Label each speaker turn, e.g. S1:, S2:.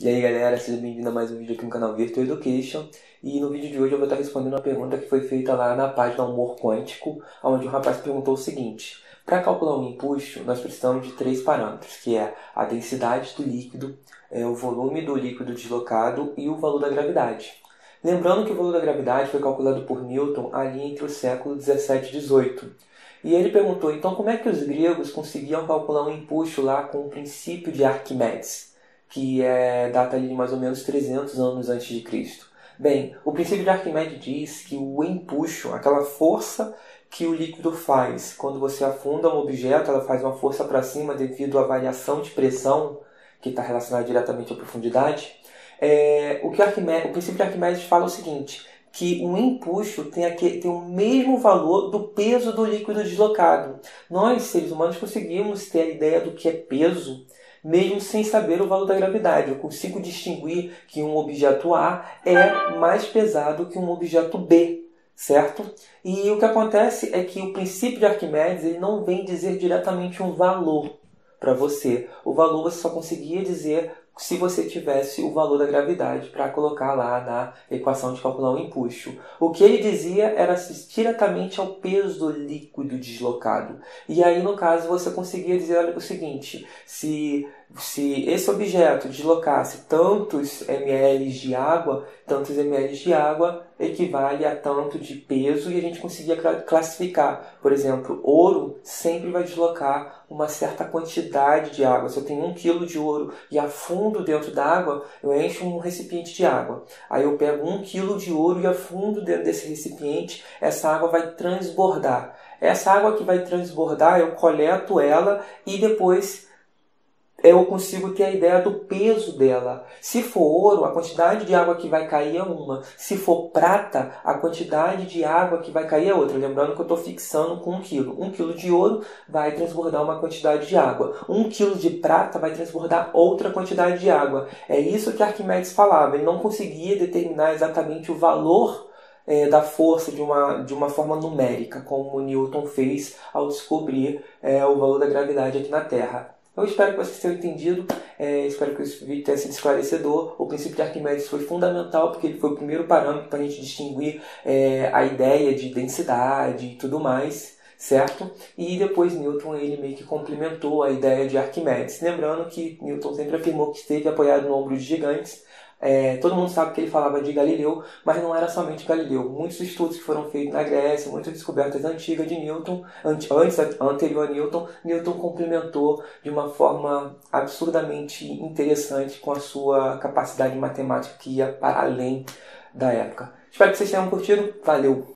S1: E aí galera, seja bem-vindo a mais um vídeo aqui no canal Virtual Education. E no vídeo de hoje eu vou estar respondendo uma pergunta que foi feita lá na página Humor Quântico, onde o rapaz perguntou o seguinte: para calcular um empuxo, nós precisamos de três parâmetros, que é a densidade do líquido, o volume do líquido deslocado e o valor da gravidade. Lembrando que o valor da gravidade foi calculado por Newton ali entre o século 17 e 18. E ele perguntou, então como é que os gregos conseguiam calcular um empuxo lá com o princípio de Arquimedes, que data ali de mais ou menos 300 anos antes de Cristo. Bem, o princípio de Arquimedes diz que o empuxo, aquela força que o líquido faz quando você afunda um objeto, ela faz uma força para cima devido à variação de pressão, que está relacionada diretamente à profundidade. O princípio de Arquimedes fala o seguinte, que um empuxo tem o mesmo valor do peso do líquido deslocado. Nós, seres humanos, conseguimos ter a ideia do que é peso, mesmo sem saber o valor da gravidade. Eu consigo distinguir que um objeto A é mais pesado que um objeto B, certo? E o que acontece é que o princípio de Arquimedes ele não vem dizer diretamente um valor para você. O valor você só conseguia dizer se você tivesse o valor da gravidade para colocar lá na equação de calcular o empuxo. O que ele dizia era diretamente ao peso do líquido deslocado. E aí, no caso, você conseguia dizer o seguinte, se esse objeto deslocasse tantos ml de água equivale a tanto de peso, e a gente conseguia classificar. Por exemplo, ouro sempre vai deslocar uma certa quantidade de água. Se eu tenho 1 kg de ouro e afundo dentro da água, eu encho um recipiente de água. Aí eu pego 1 kg de ouro e afundo dentro desse recipiente, essa água vai transbordar. Essa água que vai transbordar, eu coleto ela e depois eu consigo ter a ideia do peso dela. Se for ouro, a quantidade de água que vai cair é uma. Se for prata, a quantidade de água que vai cair é outra. Lembrando que eu estou fixando com 1 kg. 1 kg de ouro vai transbordar uma quantidade de água. 1 kg de prata vai transbordar outra quantidade de água. É isso que Arquimedes falava. Ele não conseguia determinar exatamente o valor da força de uma forma numérica, como Newton fez ao descobrir o valor da gravidade aqui na Terra. Eu espero que vocês tenham entendido, espero que esse vídeo tenha sido esclarecedor. O princípio de Arquimedes foi fundamental porque ele foi o primeiro parâmetro para a gente distinguir a ideia de densidade e tudo mais, certo? E depois Newton ele meio que complementou a ideia de Arquimedes. Lembrando que Newton sempre afirmou que esteve apoiado no ombro de gigantes. Todo mundo sabe que ele falava de Galileu, mas não era somente Galileu. Muitos estudos que foram feitos na Grécia, muitas descobertas antigas de Newton, anterior a Newton, Newton complementou de uma forma absurdamente interessante com a sua capacidade matemática que ia para além da época. Espero que vocês tenham curtido. Valeu!